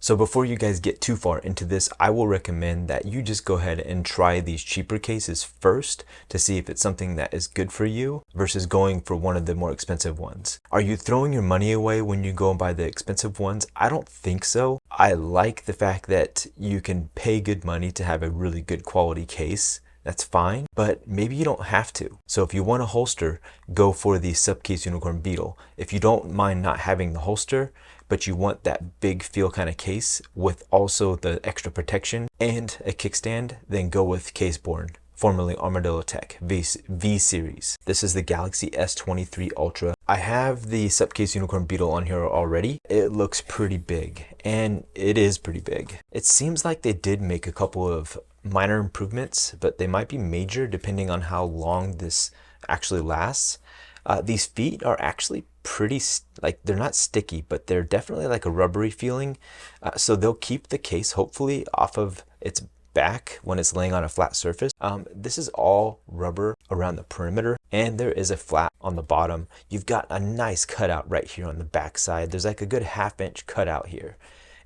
So before you guys get too far into this, I will recommend that you just go ahead and try these cheaper cases first to see if it's something that is good for you versus going for one of the more expensive ones. Are you throwing your money away when you go and buy the expensive ones? I don't think so. I like the fact that you can pay good money to have a really good quality case. That's fine, but maybe you don't have to. So if you want a holster, go for the Subcase Unicorn Beetle. If you don't mind not having the holster, but you want that big feel kind of case with also the extra protection and a kickstand, then go with CaseBorn, formerly Armadillo Tek V series. This is the Galaxy S23 Ultra. I have the Subcase Unicorn Beetle on here already. It looks pretty big, and it is pretty big. It seems like they did make a couple of minor improvements, but they might be major depending on how long this actually lasts. These feet are actually pretty, like, they're not sticky, but they're definitely like a rubbery feeling. So they'll keep the case hopefully off of its back when it's laying on a flat surface. This is all rubber around the perimeter, and there is a flat on the bottom. You've got a nice cutout right here on the back side. There's like a good 1/2 inch cutout here.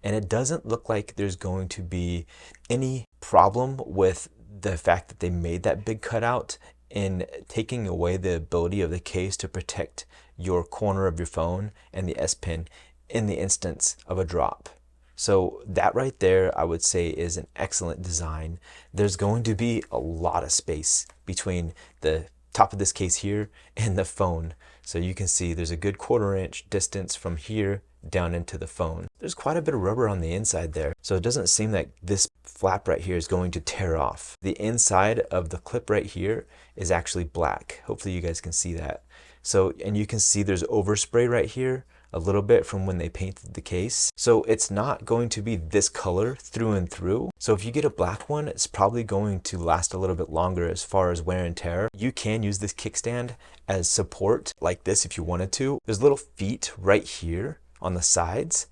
And it doesn't look like there's going to be any problem with the fact that they made that big cutout in taking away the ability of the case to protect your corner of your phone and the S Pen in the instance of a drop. So that right there, I would say, is an excellent design. There's going to be a lot of space between the top of this case here and the phone. So you can see there's a good 1/4 inch distance from here down into the phone. There's quite a bit of rubber on the inside there, so it doesn't seem like this flap right here is going to tear off. The inside of the clip right here is actually black. Hopefully you guys can see that. So, and you can see there's overspray right here a little bit from when they painted the case. So it's not going to be this color through and through. So if you get a black one, it's probably going to last a little bit longer as far as wear and tear. You can use this kickstand as support like this if you wanted to. There's little feet right here on the sides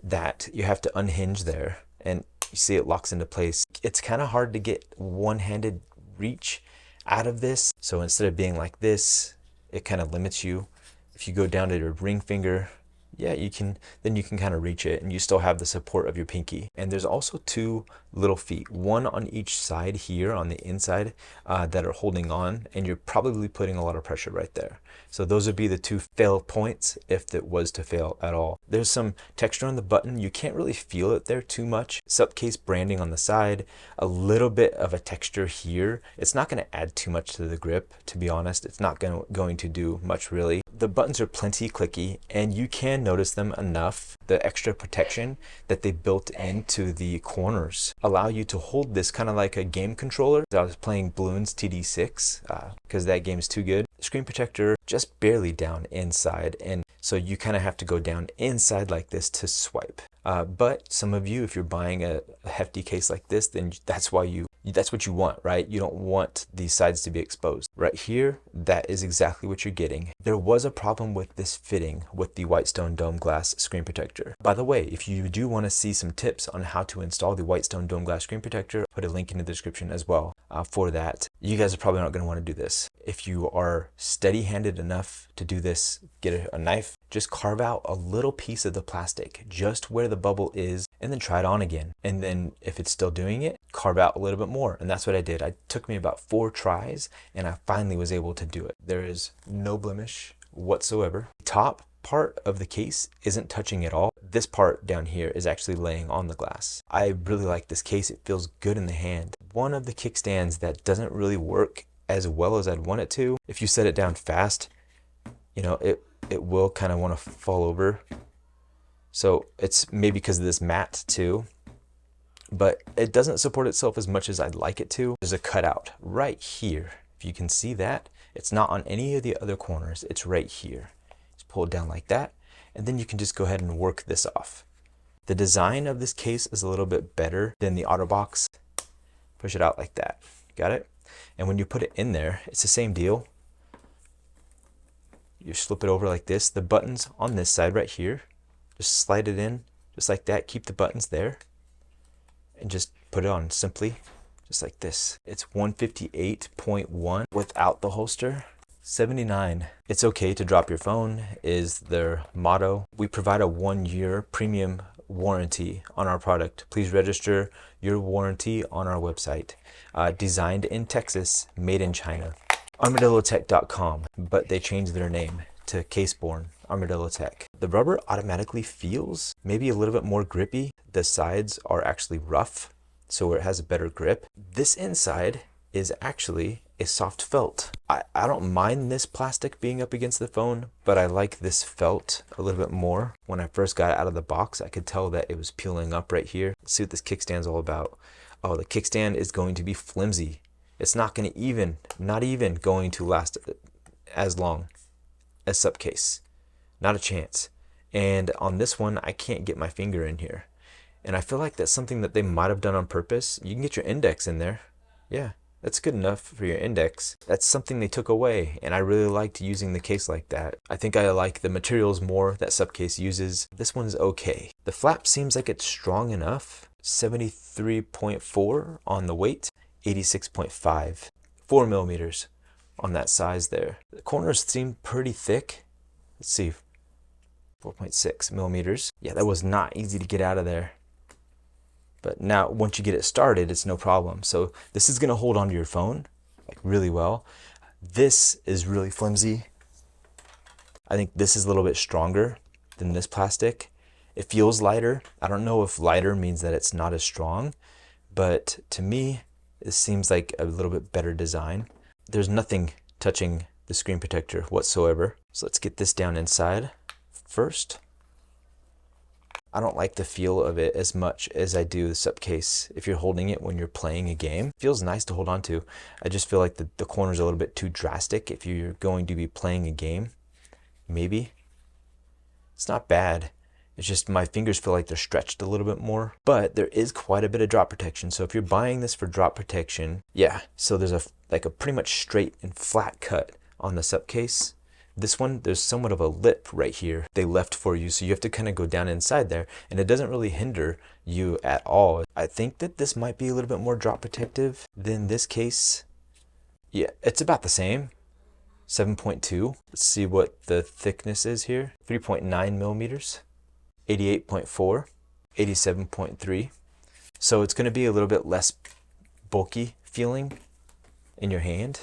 that you have to unhinge there, and you see it locks into place. It's kind of hard to get one-handed reach out of this. So instead of being like this, it kind of limits you. If you go down to your ring finger, yeah, you can kind of reach it, and you still have the support of your pinky. And there's also 2 little feet, one on each side here on the inside that are holding on, and you're probably putting a lot of pressure right there. So those would be the 2 fail points if it was to fail at all. There's some texture on the button. You can't really feel it there too much. Supcase branding on the side, a little bit of a texture here. It's not going to add too much to the grip, to be honest. It's not going to do much really. The buttons are plenty clicky, and you can notice them enough. The extra protection that they built into the corners allow you to hold this kind of like a game controller. I was playing Bloons TD6 because that game's too good. Screen protector just barely down inside, and so you kind of have to go down inside like this to swipe. But some of you, if you're buying a hefty case like this, then that's what you want, right? You don't want these sides to be exposed. Right here, that is exactly what you're getting. There was a problem with this fitting with the Whitestone dome glass screen protector. By the way, if you do want to see some tips on how to install the Whitestone dome glass screen protector, I'll put a link in the description as well for that. You guys are probably not going to want to do this. If you are steady-handed enough to do this, get a knife, just carve out a little piece of the plastic just where the bubble is, and then try it on again. And then if it's still doing it, carve out a little bit more. And that's what I did. It took me about 4 tries, and I finally was able to do it. There is no blemish whatsoever. The top part of the case isn't touching at all. This part down here is actually laying on the glass. I really like this case. It feels good in the hand. One of the kickstands that doesn't really work as well as I'd want it to, if you set it down fast, you know, it will kind of want to fall over. So it's maybe because of this mat too, but it doesn't support itself as much as I'd like it to. There's a cutout right here. If you can see that, it's not on any of the other corners. It's right here. Just pull it down like that, and then you can just go ahead and work this off. The design of this case is a little bit better than the OtterBox. Push it out like that. Got it? And when you put it in there, it's the same deal. You slip it over like this. The buttons on this side right here, just slide it in just like that. Keep the buttons there and just put it on simply just like this. It's 158.1 without the holster. 79. It's okay to drop your phone is their motto. We provide a 1-year premium warranty on our product. Please register your warranty on our website. Designed in Texas, made in China. ArmadilloTek.com, but they changed their name to CaseBorn Armadillo Tek. The rubber automatically feels maybe a little bit more grippy. The sides are actually rough, so it has a better grip. This inside is actually a soft felt. I don't mind this plastic being up against the phone, but I like this felt a little bit more. When I first got it out of the box, I could tell that it was peeling up right here. Let's see what this kickstand's all about. Oh, the kickstand is going to be flimsy. It's not going to not even going to last as long as Supcase. Not a chance. And on this one, I can't get my finger in here. And I feel like that's something that they might have done on purpose. You can get your index in there. Yeah, that's good enough for your index. That's something they took away, and I really liked using the case like that. I think I like the materials more that Subcase uses. This one's okay. The flap seems like it's strong enough. 73.4 on the weight, 86.5. 4 millimeters on that size there. The corners seem pretty thick. Let's see, 4.6 millimeters. Yeah, that was not easy to get out of there. But now, once you get it started, it's no problem. So this is gonna hold onto your phone like really well. This is really flimsy. I think this is a little bit stronger than this plastic. It feels lighter. I don't know if lighter means that it's not as strong, but to me, it seems like a little bit better design. There's nothing touching the screen protector whatsoever. So let's get this down inside first. I don't like the feel of it as much as I do the Supcase. If you're holding it when you're playing a game, it feels nice to hold on to. I just feel like the corner's a little bit too drastic if you're going to be playing a game. Maybe. It's not bad. It's just my fingers feel like they're stretched a little bit more. But there is quite a bit of drop protection. So if you're buying this for drop protection, yeah. So there's a pretty much straight and flat cut on the Supcase. This one, there's somewhat of a lip right here they left for you, so you have to kind of go down inside there, and it doesn't really hinder you at all. I think that this might be a little bit more drop protective than this case. Yeah, it's about the same, 7.2. Let's see what the thickness is here. 3.9 millimeters, 88.4, 87.3. So it's going to be a little bit less bulky feeling in your hand.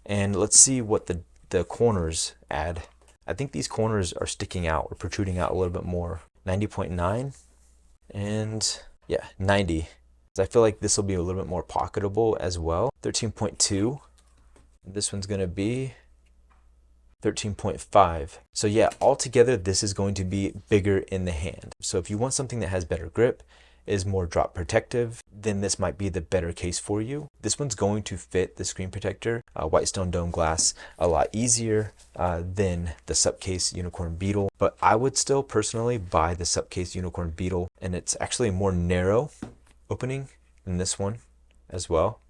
And let's see what the corners add. I think these corners are sticking out or protruding out a little bit more. 90.9 and yeah, 90. So I feel like this will be a little bit more pocketable as well. 13.2. This one's going to be 13.5. So yeah, altogether this is going to be bigger in the hand. So if you want something that has better grip, is more drop protective, then this might be the better case for you. This one's going to fit the screen protector, Whitestone dome glass, a lot easier than the Subcase Unicorn Beetle. But I would still personally buy the Subcase Unicorn Beetle, and it's actually a more narrow opening than this one as well.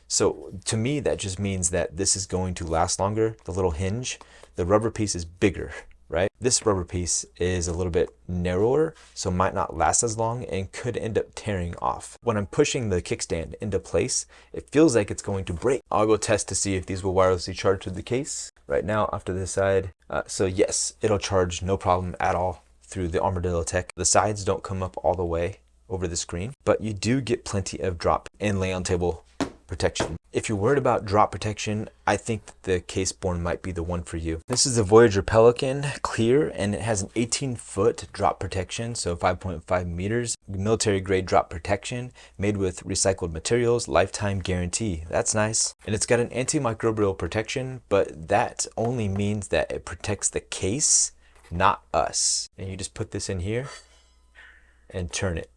So to me, that just means that this is going to last longer. The little hinge, the rubber piece is bigger, right? This rubber piece is a little bit narrower, so might not last as long and could end up tearing off. When I'm pushing the kickstand into place, it feels like it's going to break. I'll go test to see if these will wirelessly charge to the case right now off to this side. So yes, it'll charge no problem at all through the Armadillo Tek. The sides don't come up all the way over the screen, but you do get plenty of drop and lay on table protection. If you're worried about drop protection, I think that the CaseBorn might be the one for you. This is a Voyager Pelican clear, and it has an 18-foot drop protection, so 5.5 meters. Military grade drop protection, made with recycled materials, lifetime guarantee. That's nice. And it's got an antimicrobial protection, but that only means that it protects the case, not us. And you just put this in here and turn it,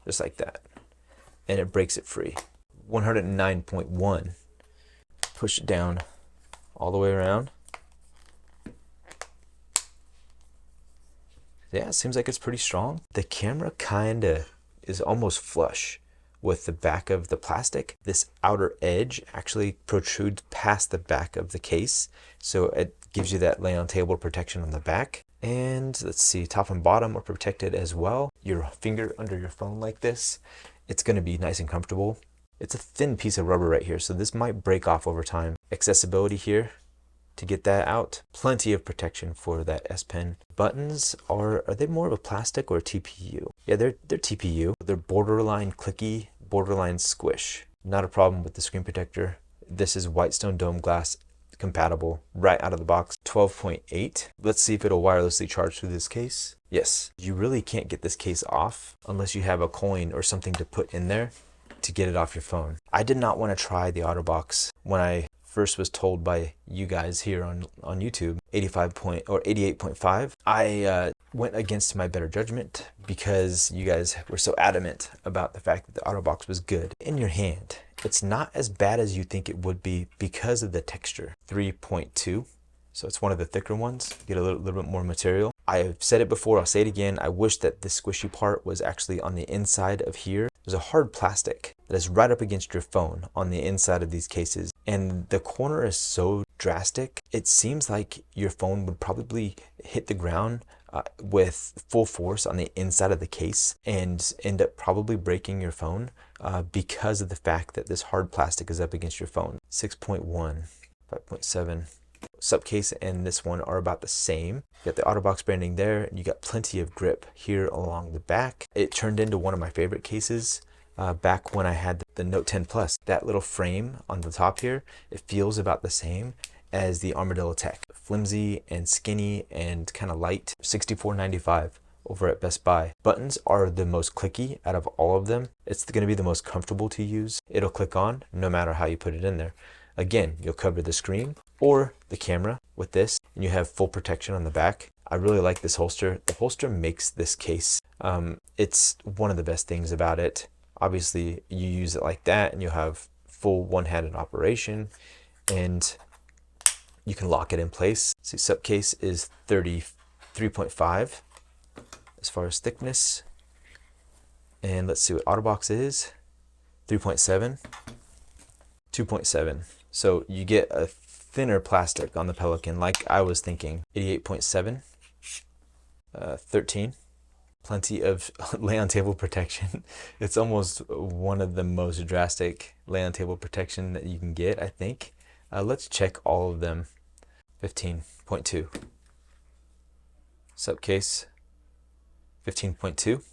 just like that. And it breaks it free. 109.1. Push it down all the way around. Yeah, it seems like it's pretty strong. The camera kinda is almost flush with the back of the plastic. This outer edge actually protrudes past the back of the case, so it gives you that lay on table protection on the back. And let's see, top and bottom are protected as well. Your finger under your phone like this, it's gonna be nice and comfortable. It's a thin piece of rubber right here, so this might break off over time. Accessibility here, to get that out. Plenty of protection for that S Pen. Buttons are they more of a plastic or a TPU? Yeah, they're TPU. They're borderline clicky, borderline squish. Not a problem with the screen protector. This is Whitestone dome glass compatible right out of the box. 12.8. Let's see if it'll wirelessly charge through this case. Yes, you really can't get this case off unless you have a coin or something to put in there to get it off your phone. I did not want to try the OtterBox when I first was told by you guys here on YouTube 88.5. I went against my better judgment because you guys were so adamant about the fact that the OtterBox was good in your hand. It's not as bad as you think it would be because of the texture. 3.2, so it's one of the thicker ones. Get a little bit more material. I've said it before, I'll say it again. I wish that this squishy part was actually on the inside of here. There's a hard plastic that is right up against your phone on the inside of these cases. And the corner is so drastic, it seems like your phone would probably hit the ground with full force on the inside of the case and end up probably breaking your phone because of the fact that this hard plastic is up against your phone. 6.1, 5.7. Supcase and this one are about the same. You got the OtterBox branding there, and you got plenty of grip here along the back. It turned into one of my favorite cases back when I had the Note 10 Plus. That little frame on the top here, it feels about the same as the Armadillo Tek. Flimsy and skinny and kind of light. $64.95 over at Best Buy. Buttons are the most clicky out of all of them. It's going to be the most comfortable to use. It'll click on no matter how you put it in there. Again, you'll cover the screen or the camera with this, and you have full protection on the back. I really like this holster. The holster makes this case. It's one of the best things about it. Obviously, you use it like that, and you'll have full one-handed operation, and you can lock it in place. See, Supcase is 33.5 as far as thickness, and let's see what OtterBox is. 3.7, 2.7. So you get a thinner plastic on the Pelican, like I was thinking. 88.7, 13. Plenty of lay-on-table protection. It's almost one of the most drastic lay-on-table protection that you can get, I think. Let's check all of them. 15.2. Supcase, 15.2.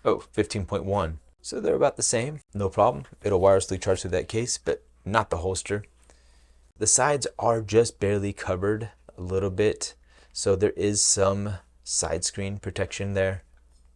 Oh, 15.1. So they're about the same, no problem. It'll wirelessly charge through that case, but not the holster. The sides are just barely covered a little bit, so there is some side screen protection there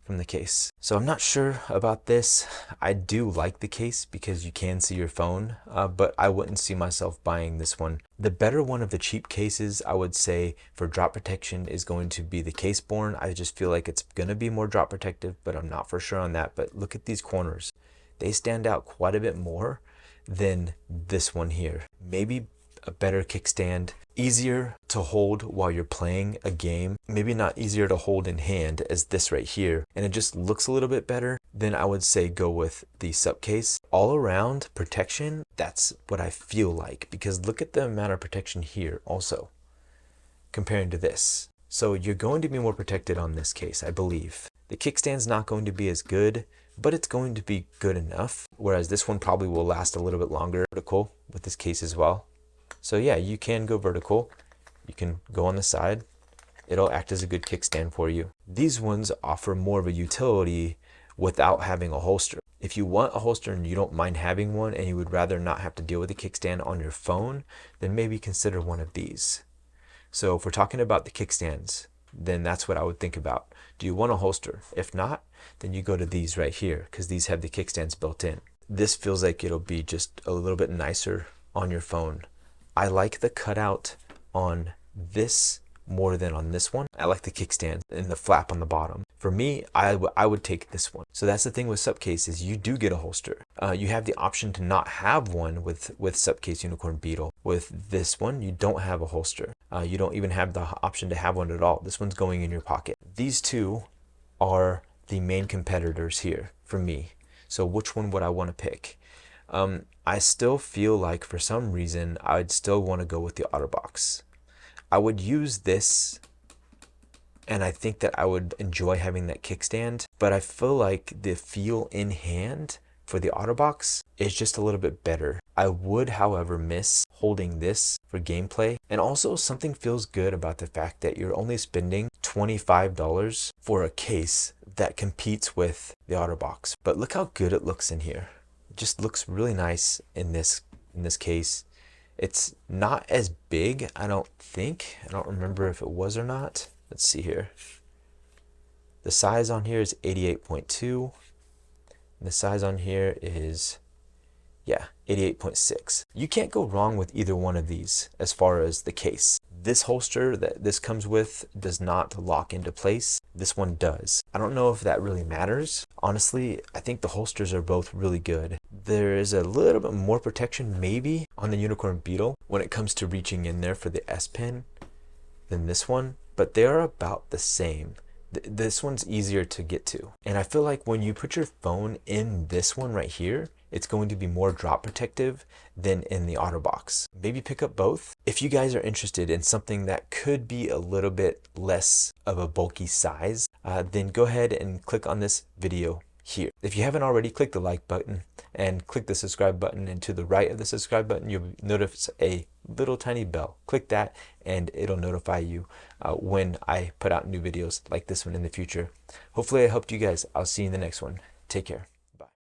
from the case. So I'm not sure about this. I do like the case because you can see your phone, but I wouldn't see myself buying this one. The better one of the cheap cases, I would say, for drop protection is going to be the CaseBorn. I just feel like it's going to be more drop protective, but I'm not for sure on that. But look at these corners. They stand out quite a bit more than this one here. Maybe a better kickstand, easier to hold while you're playing a game, maybe not easier to hold in hand as this right here, and it just looks a little bit better, then I would say go with the Supcase. All around protection, that's what I feel like, because look at the amount of protection here also comparing to this. So you're going to be more protected on this case, I believe. The kickstand's not going to be as good, but it's going to be good enough, whereas this one probably will last a little bit longer vertical with this case as well. So yeah, you can go vertical, you can go on the side, it'll act as a good kickstand for you. These ones offer more of a utility without having a holster. If you want a holster and you don't mind having one and you would rather not have to deal with a kickstand on your phone, then maybe consider one of these. So if we're talking about the kickstands, then that's what I would think about. Do you want a holster? If not, then you go to these right here because these have the kickstands built in. This feels like it'll be just a little bit nicer on your phone. I like the cutout on this more than on this one. I like the kickstand and the flap on the bottom. For me, I would take this one. So that's the thing with Supcase is you do get a holster. You have the option to not have one with Subcase Unicorn Beetle. With this one, you don't have a holster. You don't even have the option to have one at all. This one's going in your pocket. These two are the main competitors here for me. So which one would I want to pick? I still feel like for some reason I'd still want to go with the OtterBox. I would use this and I think that I would enjoy having that kickstand, but I feel like the feel in hand for the OtterBox is just a little bit better. I would, however, miss holding this for gameplay. And also something feels good about the fact that you're only spending $25 for a case that competes with the OtterBox. But look how good it looks in here. It just looks really nice in this case. It's not as big, I don't think. I don't remember if it was or not. Let's see here. The size on here is 88.2. And the size on here is, yeah, 88.6. You can't go wrong with either one of these as far as the case. This holster that this comes with does not lock into place. This one does. I don't know if that really matters. Honestly, I think the holsters are both really good. There is a little bit more protection maybe on the Unicorn Beetle when it comes to reaching in there for the S Pen than this one, but they are about the same. This one's easier to get to. And I feel like when you put your phone in this one right here, it's going to be more drop protective than in the OtterBox. Maybe pick up both. If you guys are interested in something that could be a little bit less of a bulky size, then go ahead and click on this video here. If you haven't already, click the like button and click the subscribe button, and to the right of the subscribe button you'll notice a little tiny bell. Click that and it'll notify you when I put out new videos like this one in the future. Hopefully I helped you guys. I'll see you in the next one. Take care.